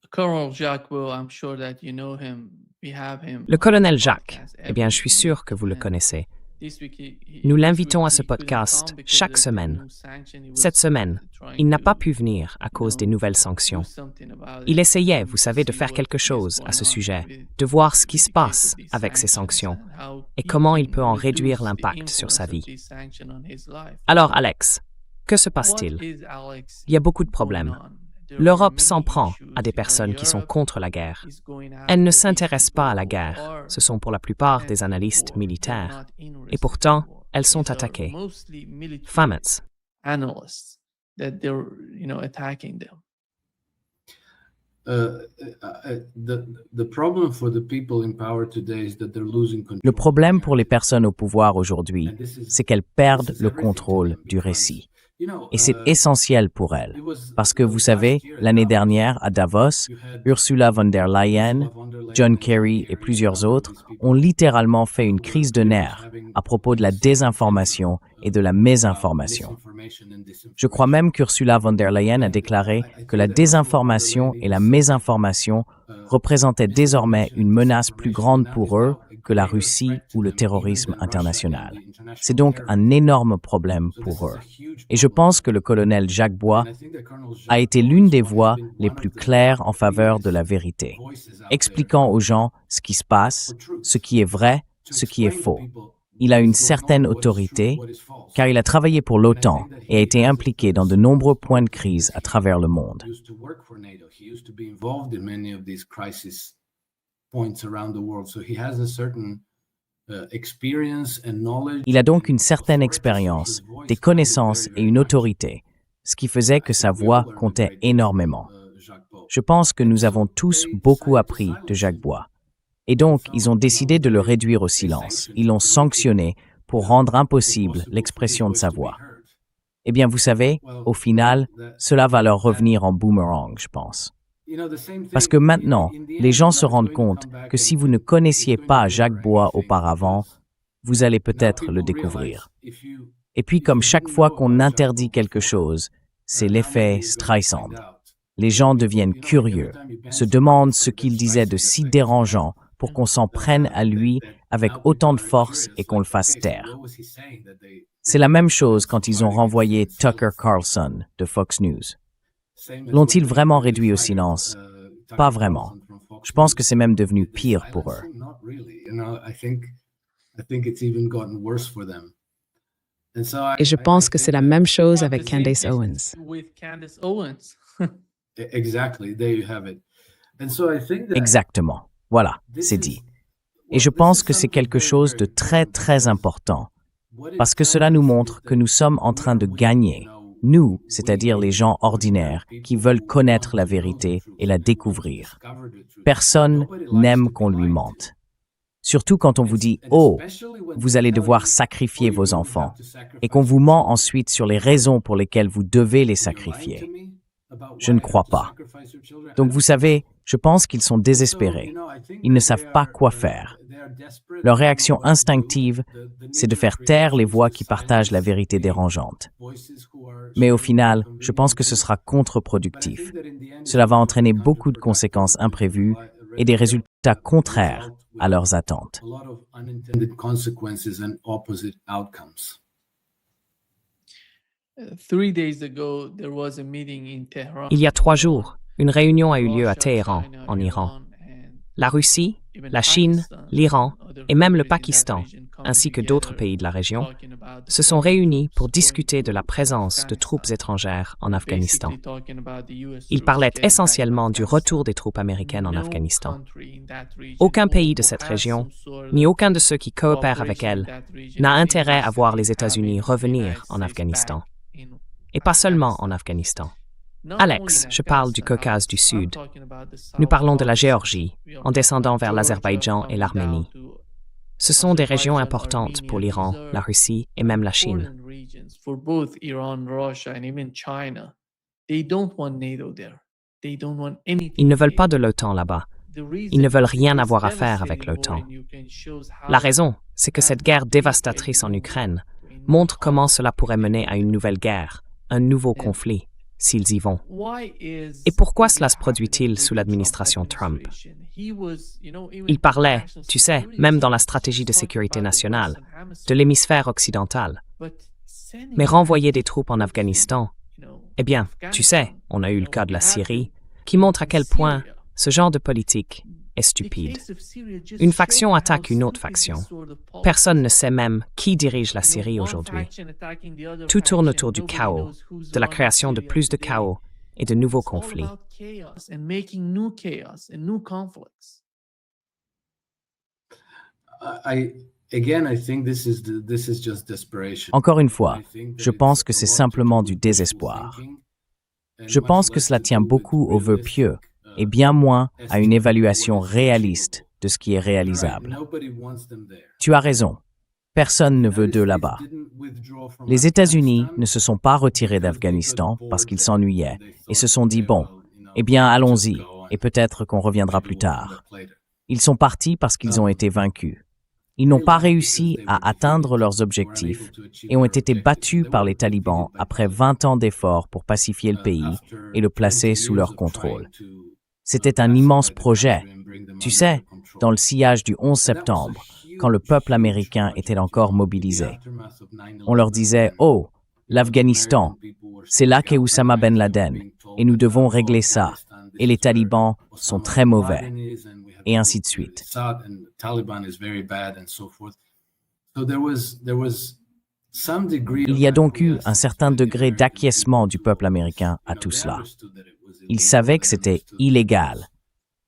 Colonel Jacques Beau, I'm sure that you know him. We have him Le on the colonel Jacques, podcast eh bien, every je suis week. sûr que vous le And connaissez. this week, Nous this week l'invitons à ce he couldn't podcast come because chaque of the semaine. new sanction. He Cette was semaine, trying il n'a to, pas pu venir à you cause des know, nouvelles do sanctions. something about Il it essayait, and vous savez, de see faire what quelque is chose à going ce on sujet, with de voir ce qui with se the case passe of these avec ces sanctions sanctions and how et he comment il can peut en réduire reduce the l'impact sur sa influence of vie. these sanctions on his life. Alors, So Alex, que se what passe-t-il? is, Alex, Il y a beaucoup de going problèmes. on? There are L'Europe s'en many prend à des issues. personnes qui sont Europe contre la guerre. is going Elles ne after these s'intéressent pas à la people who guerre. are Ce sont pour la plupart des anti-war. analystes They're militaires. not Et interested pourtant, in war. elles sont These are attaquées. mostly military Famets. analysts that they're, attacking them. Le problème pour les personnes au pouvoir aujourd'hui, c'est qu'elles perdent le contrôle du récit. Et c'est essentiel pour elles. Parce que vous savez, l'année dernière, à Davos, Ursula von der Leyen, John Kerry et plusieurs autres ont littéralement fait une crise de nerfs à propos de la désinformation et de la mésinformation. Je crois même qu'Ursula von der Leyen a déclaré que la désinformation et la mésinformation représentaient désormais une menace plus grande pour eux que la Russie ou le terrorisme international. C'est donc un énorme problème pour eux. Et je pense que le colonel Jacques Bois a été l'une des voix les plus claires en faveur de la vérité, expliquant aux gens ce qui se passe, ce qui est vrai, ce qui est faux. Il a une certaine autorité, car il a travaillé pour l'OTAN et a été impliqué dans de nombreux points de crise à travers le monde. Il a donc une certaine expérience, des connaissances et une autorité, ce qui faisait que sa voix comptait énormément. Je pense que nous avons tous beaucoup appris de Jacques Bois. Et donc, ils ont décidé de le réduire au silence. Ils l'ont sanctionné pour rendre impossible l'expression de sa voix. Eh bien, vous savez, au final, cela va leur revenir en boomerang, je pense. Parce que maintenant, les gens se rendent compte que si vous ne connaissiez pas Jacques Bois auparavant, vous allez peut-être le découvrir. Et puis, comme chaque fois qu'on interdit quelque chose, c'est l'effet Streisand. Les gens deviennent curieux, se demandent ce qu'il disait de si dérangeant pour qu'on s'en prenne à lui avec autant de force et qu'on le fasse taire. C'est la même chose quand ils ont renvoyé Tucker Carlson de Fox News. L'ont-ils vraiment réduit au silence? Pas vraiment. Je pense que c'est même devenu pire pour eux. Et je pense que c'est la même chose avec Candace Owens. Exactement. Voilà, c'est dit. Et je pense que c'est quelque chose de très, très important, parce que cela nous montre que nous sommes en train de gagner. Nous, c'est-à-dire les gens ordinaires qui veulent connaître la vérité et la découvrir. Personne n'aime qu'on lui mente. Surtout quand on vous dit « Oh, vous allez devoir sacrifier vos enfants » et qu'on vous ment ensuite sur les raisons pour lesquelles vous devez les sacrifier. Je ne crois pas. Donc vous savez, je pense qu'ils sont désespérés. Ils ne savent pas quoi faire. Leur réaction instinctive, c'est de faire taire les voix qui partagent la vérité dérangeante. Mais au final, je pense que ce sera contre-productif. Cela va entraîner beaucoup de conséquences imprévues et des résultats contraires à leurs attentes. Il y a 3 jours, une réunion a eu lieu à Téhéran, en Iran. La Russie, la Chine, l'Iran et même le Pakistan, ainsi que d'autres pays de la région, se sont réunis pour discuter de la présence de troupes étrangères en Afghanistan. Ils parlaient essentiellement du retour des troupes américaines en Afghanistan. Aucun pays de cette région, ni aucun de ceux qui coopèrent avec elle, n'a intérêt à voir les États-Unis revenir en Afghanistan. Et pas seulement en Afghanistan. Alex, je parle du Caucase du Sud. Nous parlons de la Géorgie, en descendant vers l'Azerbaïdjan et l'Arménie. Ce sont des régions importantes pour l'Iran, la Russie et même la Chine. Ils ne veulent pas de l'OTAN là-bas. Ils ne veulent rien avoir à faire avec l'OTAN. La raison, c'est que cette guerre dévastatrice en Ukraine montre comment cela pourrait mener à une nouvelle guerre, un nouveau conflit. s'ils y vont. Et pourquoi cela se produit-il sous l'administration Trump? Il parlait, tu sais, même dans la stratégie de sécurité nationale, de l'hémisphère occidental. Mais renvoyer des troupes en Afghanistan, eh bien, tu sais, on a eu le cas de la Syrie, qui montre à quel point ce genre de politique est stupide. Une faction attaque une autre faction. Personne ne sait même qui dirige la Syrie aujourd'hui. Tout tourne autour du chaos, de la création de plus de chaos et de nouveaux conflits. Encore une fois, je pense que c'est simplement du désespoir. Je pense que cela tient beaucoup aux vœux pieux et bien moins à une évaluation réaliste de ce qui est réalisable. Tu as raison. Personne ne veut d'eux là-bas. Les États-Unis ne se sont pas retirés d'Afghanistan parce qu'ils s'ennuyaient et se sont dit, bon, eh bien, allons-y, et peut-être qu'on reviendra plus tard. Ils sont partis parce qu'ils ont été vaincus. Ils n'ont pas réussi à atteindre leurs objectifs et ont été battus par les talibans après 20 ans d'efforts pour pacifier le pays et le placer sous leur contrôle. C'était un immense projet. Tu sais, dans le sillage du 11 septembre, quand le peuple américain était encore mobilisé. On leur disait « Oh, l'Afghanistan, c'est là qu'est Oussama Ben Laden, et nous devons régler ça, et les talibans sont très mauvais. » Et ainsi de suite. Il y a donc eu un certain degré d'acquiescement du peuple américain à tout cela. Ils savaient que c'était illégal,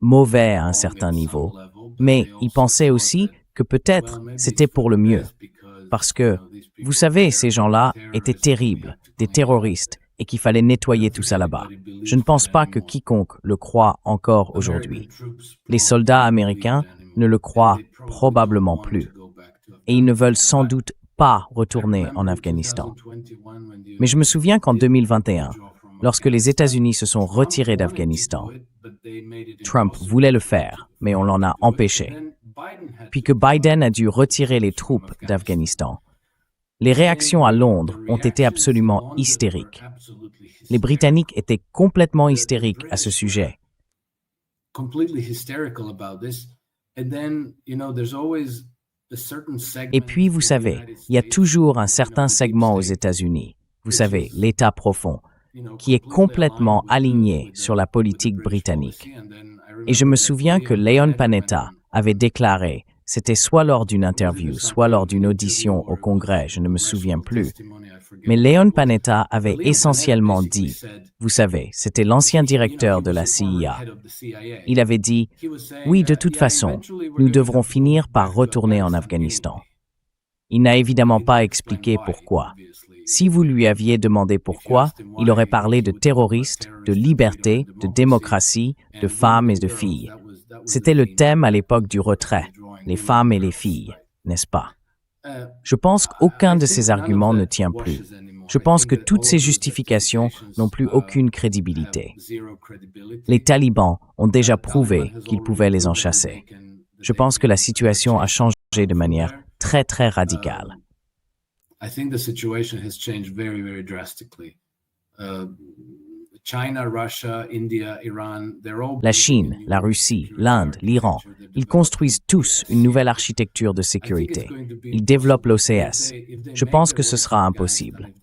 mauvais à un certain niveau, mais ils pensaient aussi que peut-être c'était pour le mieux. Parce que, vous savez, ces gens-là étaient terribles, des terroristes, et qu'il fallait nettoyer tout ça là-bas. Je ne pense pas que quiconque le croit encore aujourd'hui. Les soldats américains ne le croient probablement plus. Et ils ne veulent sans doute pas retourner en Afghanistan. Mais je me souviens qu'en 2021, lorsque les États-Unis se sont retirés d'Afghanistan, Trump voulait le faire, mais on l'en a empêché. Puis que Biden a dû retirer les troupes d'Afghanistan, les réactions à Londres ont été absolument hystériques. Les Britanniques étaient complètement hystériques à ce sujet. Et puis, vous savez, il y a toujours un certain segment aux États-Unis, vous savez, l'État profond, qui est complètement aligné sur la politique britannique. Et je me souviens que Leon Panetta avait déclaré, c'était soit lors d'une interview, soit lors d'une audition au Congrès, je ne me souviens plus, mais Leon Panetta avait essentiellement dit, vous savez, c'était l'ancien directeur de la CIA. Il avait dit, oui, de toute façon, nous devrons finir par retourner en Afghanistan. Il n'a évidemment pas expliqué pourquoi. Si vous lui aviez demandé pourquoi, il aurait parlé de terroristes, de liberté, de démocratie, de femmes et de filles. C'était le thème à l'époque du retrait, les femmes et les filles, n'est-ce pas? Je pense qu'aucun de ces arguments ne tient plus. Je pense que toutes ces justifications n'ont plus aucune crédibilité. Les talibans ont déjà prouvé qu'ils pouvaient les en chasser. Je pense que la situation a changé de manière très, très radicale. La Chine, la Russie, l'Inde, l'Iran, ils construisent tous une nouvelle architecture de sécurité. Ils développent l'OCS. Je pense que ce sera impossible.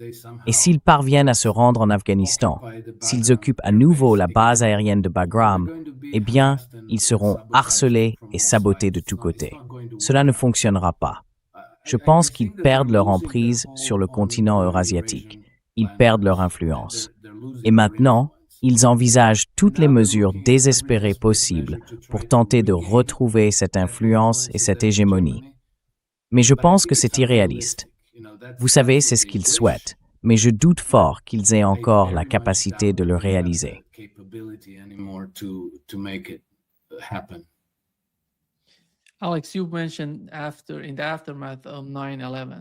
Et s'ils parviennent à se rendre en Afghanistan, s'ils occupent à nouveau la base aérienne de Bagram, eh bien, ils seront harcelés et sabotés de tous côtés. Cela ne fonctionnera pas. Je pense qu'ils perdent leur emprise sur le continent eurasiatique. Ils perdent leur influence. Et maintenant, ils envisagent toutes les mesures désespérées possibles pour tenter de retrouver cette influence et cette hégémonie. Mais je pense que c'est irréaliste. Vous savez, c'est ce qu'ils souhaitent, mais je doute fort qu'ils aient encore la capacité de le réaliser.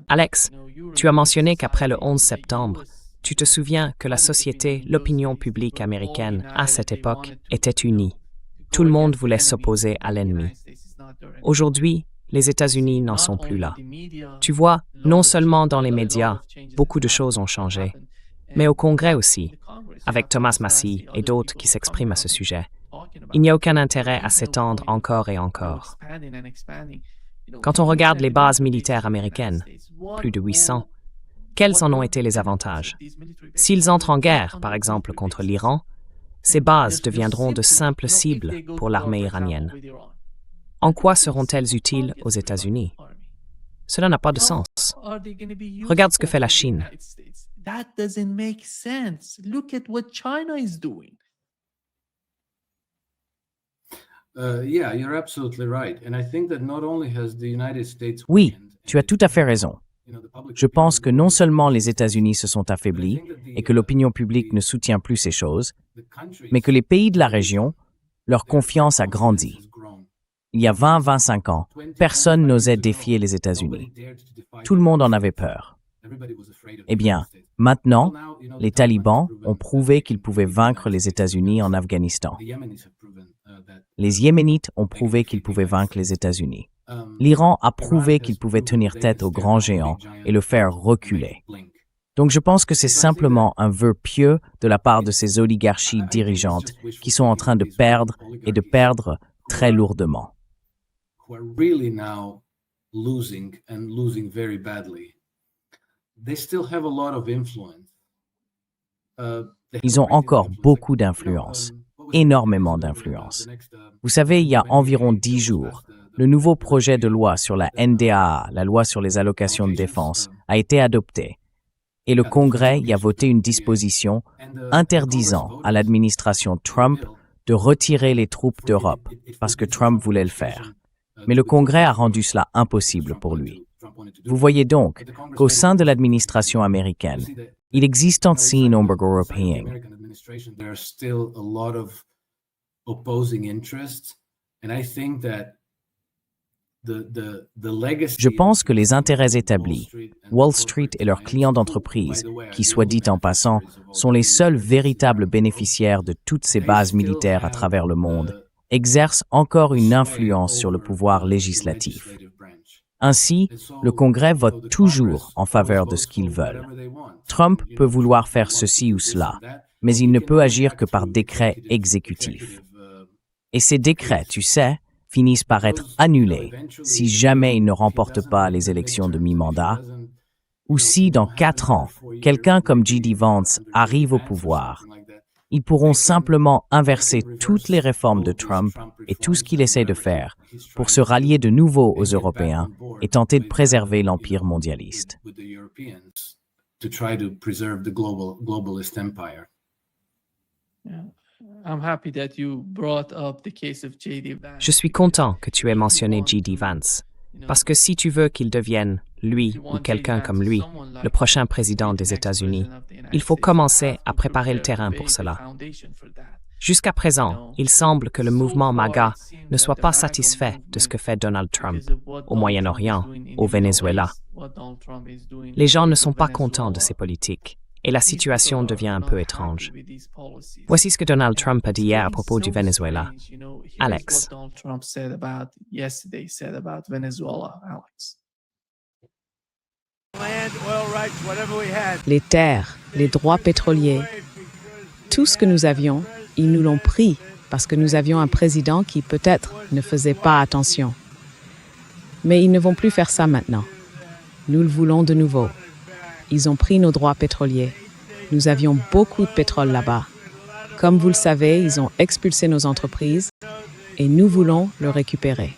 Alex, tu as mentionné qu'après le 11 septembre, tu te souviens que la société, l'opinion publique américaine, à cette époque, était unie. Tout le monde voulait s'opposer à l'ennemi. Aujourd'hui, les États-Unis n'en sont plus là. Tu vois, non seulement dans les médias, beaucoup de choses ont changé, mais au Congrès aussi, avec Thomas Massie et d'autres qui s'expriment à ce sujet. Il n'y a aucun intérêt à s'étendre encore et encore. Quand on regarde les bases militaires américaines, plus de 800, quels en ont été les avantages? S'ils entrent en guerre, par exemple, contre l'Iran, ces bases deviendront de simples cibles pour l'armée iranienne. En quoi seront-elles utiles aux États-Unis? Cela n'a pas de sens. Regarde ce que fait la Chine. That doesn't make sense. Look at what China is doing. Oui, tu as tout à fait raison. Je pense que non seulement les États-Unis se sont affaiblis et que l'opinion publique ne soutient plus ces choses, mais que les pays de la région, leur confiance a grandi. Il y a 20-25 ans, personne n'osait défier les États-Unis. Tout le monde en avait peur. Eh bien, maintenant, les talibans ont prouvé qu'ils pouvaient vaincre les États-Unis en Afghanistan. Les Yéménites ont prouvé qu'ils pouvaient vaincre les États-Unis. L'Iran a prouvé qu'il pouvait tenir tête aux grands géants et le faire reculer. Donc je pense que c'est simplement un vœu pieux de la part de ces oligarchies dirigeantes qui sont en train de perdre et de perdre très lourdement. Ils ont encore beaucoup d'influence, énormément d'influence. Vous savez, il y a environ 10 jours, le nouveau projet de loi sur la NDAA, la loi sur les allocations de défense, a été adopté. Et le Congrès y a voté une disposition interdisant à l'administration Trump de retirer les troupes d'Europe, parce que Trump voulait le faire. Mais le Congrès a rendu cela impossible pour lui. Vous voyez donc qu'au sein de l'administration américaine, il existe aussi un nombre européen. Je pense que les intérêts établis, Wall Street et leurs clients d'entreprise, qui, soit dit en passant, sont les seuls véritables bénéficiaires de toutes ces bases militaires à travers le monde, exercent encore une influence sur le pouvoir législatif. Ainsi, le Congrès vote toujours en faveur de ce qu'ils veulent. Trump peut vouloir faire ceci ou cela, mais il ne peut agir que par décret exécutif. Et ces décrets, tu sais, finissent par être annulés si jamais il ne remporte pas les élections de mi-mandat, ou si dans 4 ans, quelqu'un comme J.D. Vance arrive au pouvoir. Ils pourront simplement inverser toutes les réformes de Trump et tout ce qu'il essaie de faire pour se rallier de nouveau aux Européens et tenter de préserver l'empire mondialiste. Je suis content que tu aies mentionné J.D. Vance, parce que si tu veux qu'il devienne, lui ou quelqu'un comme lui, le prochain président des États-Unis, il faut commencer à préparer le terrain pour cela. Jusqu'à présent, il semble que le mouvement MAGA ne soit pas satisfait de ce que fait Donald Trump au Moyen-Orient, au Venezuela. Les gens ne sont pas contents de ses politiques. Et la situation devient un peu étrange. Voici ce que Donald Trump a dit hier à propos du Venezuela. Alex. Les terres, les droits pétroliers, tout ce que nous avions, ils nous l'ont pris parce que nous avions un président qui peut-être ne faisait pas attention. Mais ils ne vont plus faire ça maintenant. Nous le voulons de nouveau. Ils ont pris nos droits pétroliers. Nous avions beaucoup de pétrole là-bas. Comme vous le savez, ils ont expulsé nos entreprises et nous voulons le récupérer.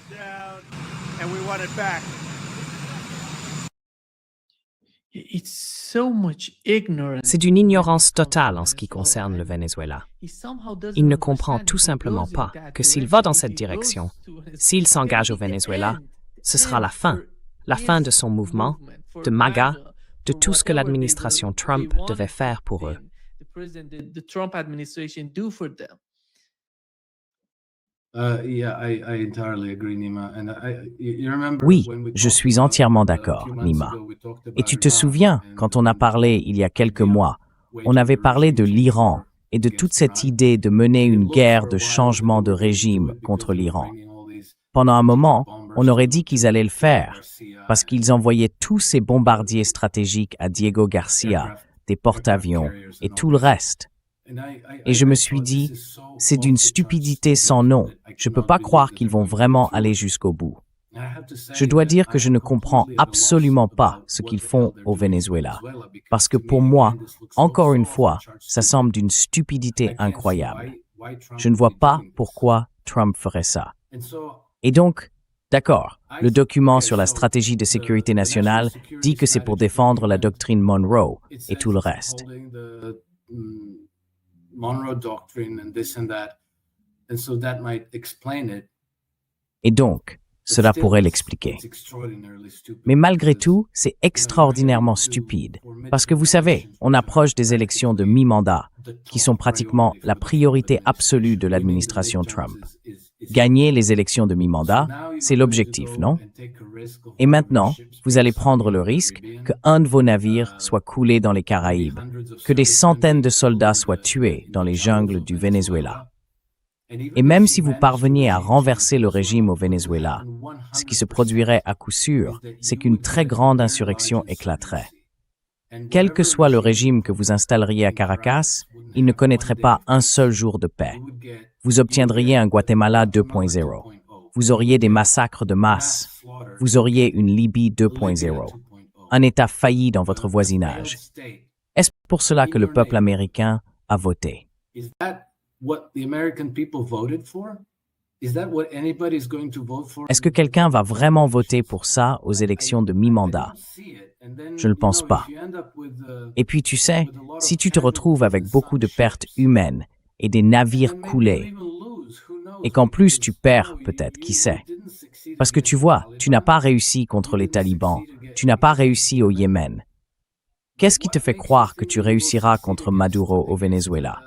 C'est d'une ignorance totale en ce qui concerne le Venezuela. Il ne comprend tout simplement pas que s'il va dans cette direction, s'il s'engage au Venezuela, ce sera la fin de son mouvement, de MAGA, de tout ce que l'administration Trump devait faire pour eux. Oui, je suis entièrement d'accord, Nima. Et tu te souviens, quand on a parlé il y a quelques mois, on avait parlé de l'Iran et de toute cette idée de mener une guerre de changement de régime contre l'Iran. Pendant un moment, on aurait dit qu'ils allaient le faire, parce qu'ils envoyaient tous ces bombardiers stratégiques à Diego Garcia des porte-avions et tout le reste. Et je me suis dit, c'est d'une stupidité sans nom. Je ne peux pas croire qu'ils vont vraiment aller jusqu'au bout. Je dois dire que je ne comprends absolument pas ce qu'ils font au Venezuela. Parce que pour moi, encore une fois, ça semble d'une stupidité incroyable. Je ne vois pas pourquoi Trump ferait ça. Et donc, d'accord, le document sur la stratégie de sécurité nationale dit que c'est pour défendre la doctrine Monroe et tout le reste. Et donc, cela pourrait l'expliquer. Mais malgré tout, c'est extraordinairement stupide. Parce que vous savez, on approche des élections de mi-mandat, qui sont pratiquement la priorité absolue de l'administration Trump. Gagner les élections de mi-mandat, c'est l'objectif, non? Et maintenant, vous allez prendre le risque qu'un de vos navires soit coulé dans les Caraïbes, que des centaines de soldats soient tués dans les jungles du Venezuela. Et même si vous parveniez à renverser le régime au Venezuela, ce qui se produirait à coup sûr, c'est qu'une très grande insurrection éclaterait. Quel que soit le régime que vous installeriez à Caracas, il ne connaîtrait pas un seul jour de paix. Vous obtiendriez un Guatemala 2.0. Vous auriez des massacres de masse. Vous auriez une Libye 2.0. Un État failli dans votre voisinage. Est-ce pour cela que le peuple américain a voté? Est-ce que quelqu'un va vraiment voter pour ça aux élections de mi-mandat? Je ne pense pas. Et puis tu sais, si tu te retrouves avec beaucoup de pertes humaines et des navires coulés, et qu'en plus tu perds peut-être, qui sait? Parce que tu vois, tu n'as pas réussi contre les talibans, tu n'as pas réussi au Yémen. Qu'est-ce qui te fait croire que tu réussiras contre Maduro au Venezuela?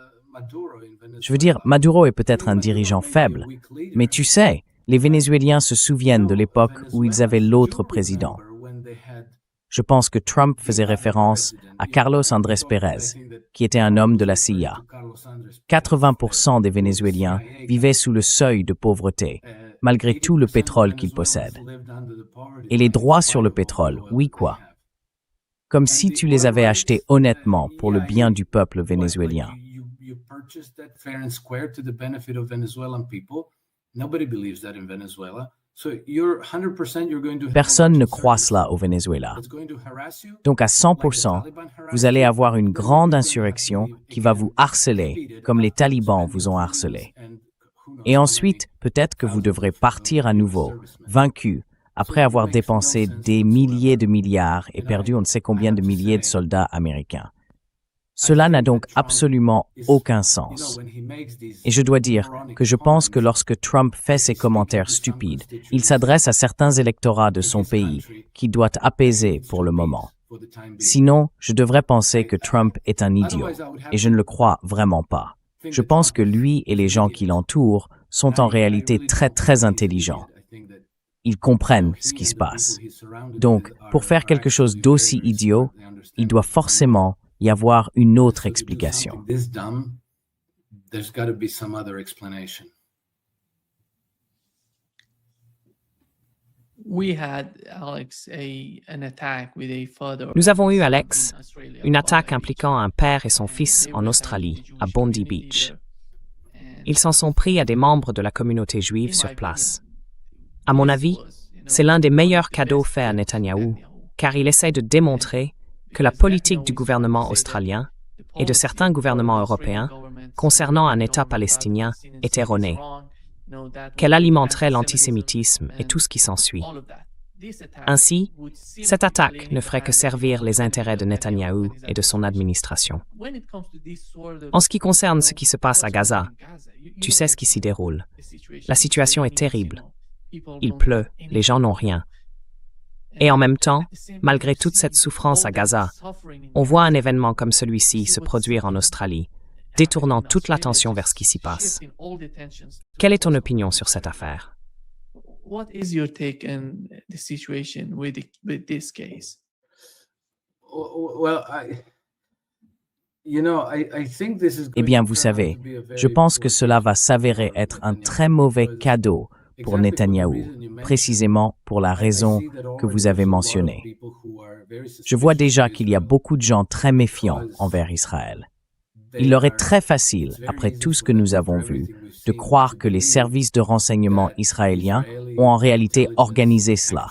Je veux dire, Maduro est peut-être un dirigeant faible, mais tu sais, les Vénézuéliens se souviennent de l'époque où ils avaient l'autre président. Je pense que Trump faisait référence à Carlos Andrés Pérez, qui était un homme de la CIA. 80% des Vénézuéliens vivaient sous le seuil de pauvreté, malgré tout le pétrole qu'ils possèdent. Et les droits sur le pétrole, oui quoi? Comme si tu les avais achetés honnêtement pour le bien du peuple vénézuélien. Personne ne croit cela au Venezuela. Donc à 100%, vous allez avoir une grande insurrection qui va vous harceler comme les talibans vous ont harcelé. Et ensuite, peut-être que vous devrez partir à nouveau, vaincu, après avoir dépensé des milliers de milliards et perdu on ne sait combien de milliers de soldats américains. Cela n'a donc absolument aucun sens. Et je dois dire que je pense que lorsque Trump fait ces commentaires stupides, il s'adresse à certains électorats de son pays qu'il doit apaiser pour le moment. Sinon, je devrais penser que Trump est un idiot, et je ne le crois vraiment pas. Je pense que lui et les gens qui l'entourent sont en réalité très très intelligents. Ils comprennent ce qui se passe. Donc, pour faire quelque chose d'aussi idiot, il doit forcément y avoir une autre explication. Nous avons eu, Alex, une attaque impliquant un père et son fils en Australie, à Bondi Beach. Ils s'en sont pris à des membres de la communauté juive sur place. À mon avis, c'est l'un des meilleurs cadeaux faits à Netanyahou, car il essaie de démontrer que la politique du gouvernement australien et de certains gouvernements européens concernant un État palestinien est erronée, qu'elle alimenterait l'antisémitisme et tout ce qui s'ensuit. Ainsi, cette attaque ne ferait que servir les intérêts de Netanyahou et de son administration. En ce qui concerne ce qui se passe à Gaza, tu sais ce qui s'y déroule. La situation est terrible. Il pleut, les gens n'ont rien. Et en même temps, malgré toute cette souffrance à Gaza, on voit un événement comme celui-ci se produire en Australie, détournant toute l'attention vers ce qui s'y passe. Quelle est ton opinion sur cette affaire? Eh bien, vous savez, je pense que cela va s'avérer être un très mauvais cadeau pour Netanyahou, précisément pour la raison que vous avez mentionnée. Je vois déjà qu'il y a beaucoup de gens très méfiants envers Israël. Il leur est très facile, après tout ce que nous avons vu, de croire que les services de renseignement israéliens ont en réalité organisé cela.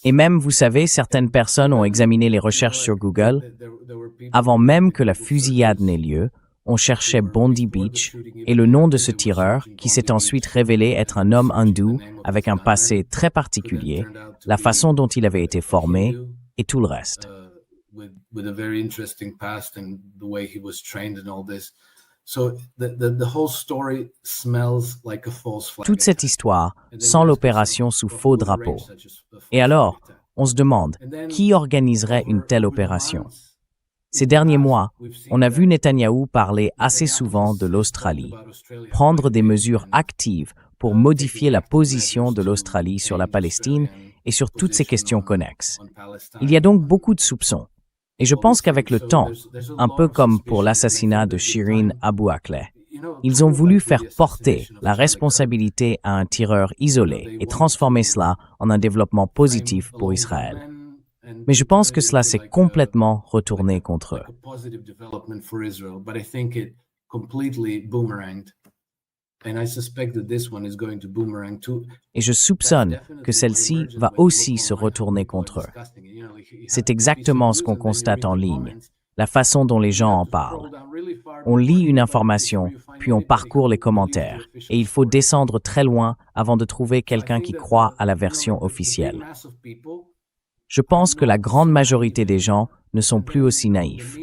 Et même, vous savez, certaines personnes ont examiné les recherches sur Google. Avant même que la fusillade n'ait lieu, on cherchait Bondi Beach et le nom de ce tireur, qui s'est ensuite révélé être un homme hindou avec un passé très particulier, la façon dont il avait été formé et tout le reste. With a very interesting past and the way he was trained and all this. So the whole story smells like a false flag. Toute cette histoire sans l'opération sous faux drapeau. Et alors, on se demande, qui organiserait une telle opération? Ces derniers mois, on a vu Netanyahou parler assez souvent de l'Australie, prendre des mesures actives pour modifier la position de l'Australie sur la Palestine et sur toutes ces questions connexes. Il y a donc beaucoup de soupçons. Et je pense qu'avec le temps, un peu comme pour l'assassinat de Shirin Abu Akleh, ils ont voulu faire porter la responsabilité à un tireur isolé et transformer cela en un développement positif pour Israël. Mais je pense que cela s'est complètement retourné contre eux. Et je soupçonne que celle-ci va aussi se retourner contre eux. C'est exactement ce qu'on constate en ligne, la façon dont les gens en parlent. On lit une information, puis on parcourt les commentaires, et il faut descendre très loin avant de trouver quelqu'un qui croit à la version officielle. Je pense que la grande majorité des gens ne sont plus aussi naïfs.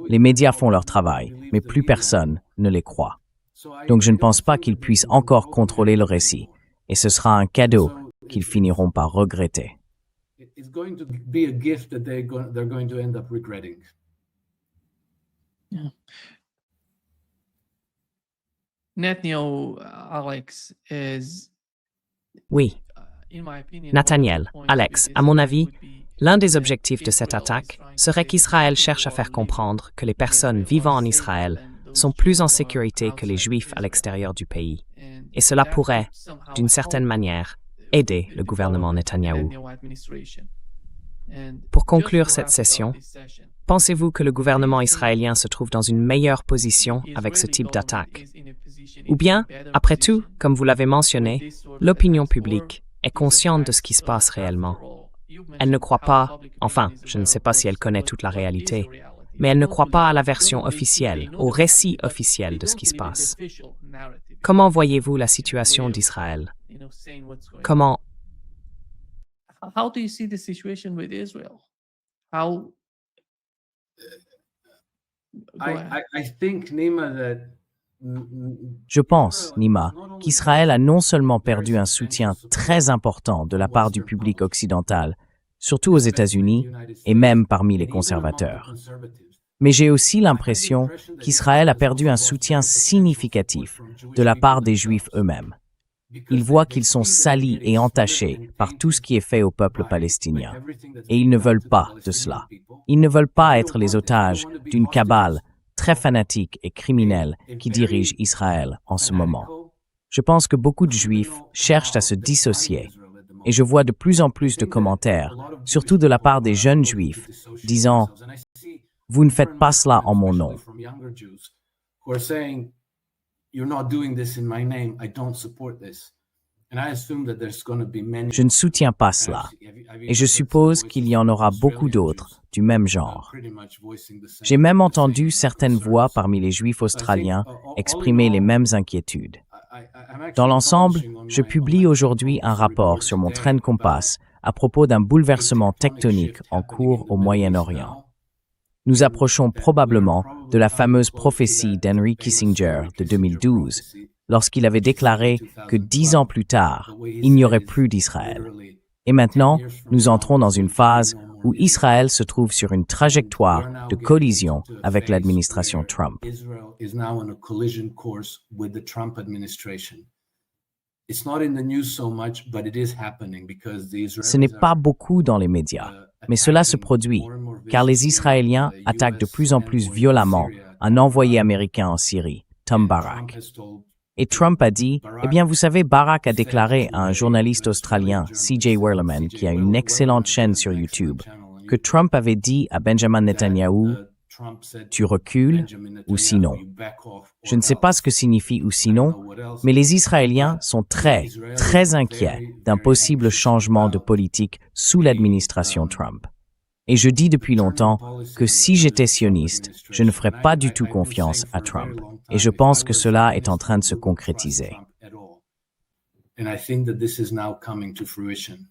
Les médias font leur travail, mais plus personne ne les croit. Donc je ne pense pas qu'ils puissent encore contrôler le récit, et ce sera un cadeau qu'ils finiront par regretter. Netanyahu, Alex, is, Oui, Nathaniel, Alex, à mon avis, l'un des objectifs de cette attaque serait qu'Israël cherche à faire comprendre que les personnes vivant en Israël sont plus en sécurité que les Juifs à l'extérieur du pays. Et cela pourrait, d'une certaine manière, aider le gouvernement Netanyahou. Pour conclure cette session, pensez-vous que le gouvernement israélien se trouve dans une meilleure position avec ce type d'attaque? Ou bien, après tout, comme vous l'avez mentionné, l'opinion publique est consciente de ce qui se passe réellement. Elle ne croit pas, enfin, je ne sais pas si elle connaît toute la réalité, mais elle ne croit pas à la version officielle, au récit officiel de ce qui se passe. Comment voyez-vous la situation d'Israël? Comment... How do you see the situation with Israel? How? I think, Nima, that Je pense, Nima, qu'Israël a non seulement perdu un soutien très important de la part du public occidental, surtout aux États-Unis et même parmi les conservateurs, mais j'ai aussi l'impression qu'Israël a perdu un soutien significatif de la part des Juifs eux-mêmes. Ils voient qu'ils sont salis et entachés par tout ce qui est fait au peuple palestinien. Et ils ne veulent pas de cela. Ils ne veulent pas être les otages d'une cabale très fanatique et criminelle qui dirige Israël en ce moment. Je pense que beaucoup de Juifs cherchent à se dissocier. Et je vois de plus en plus de commentaires, surtout de la part des jeunes Juifs, disant « Vous ne faites pas cela en mon nom ». Je ne soutiens pas cela, et je suppose qu'il y en aura beaucoup d'autres du même genre. J'ai même entendu certaines voix parmi les Juifs australiens exprimer les mêmes inquiétudes. Dans l'ensemble, je publie aujourd'hui un rapport sur mon Trend Compass à propos d'un bouleversement tectonique en cours au Moyen-Orient. Nous approchons probablement de la fameuse prophétie d'Henry Kissinger de 2012, lorsqu'il avait déclaré que 10 ans plus tard, il n'y aurait plus d'Israël. Et maintenant, nous entrons dans une phase où Israël se trouve sur une trajectoire de collision avec l'administration Trump. Ce n'est pas beaucoup dans les médias, mais cela se produit, car les Israéliens attaquent de plus en plus violemment un envoyé américain en Syrie, Tom Barak. Et Trump a dit, eh bien, vous savez, Barack a déclaré à un journaliste australien, C.J. Werleman, qui a une excellente chaîne sur YouTube, que Trump avait dit à Benjamin Netanyahu, tu recules ou sinon. Je ne sais pas ce que signifie ou sinon, mais les Israéliens sont très, très inquiets d'un possible changement de politique sous l'administration Trump. Et je dis depuis longtemps que si j'étais sioniste, je ne ferais pas du tout confiance à Trump. Et je pense que cela est en train de se concrétiser. And I think that this is now coming to fruition.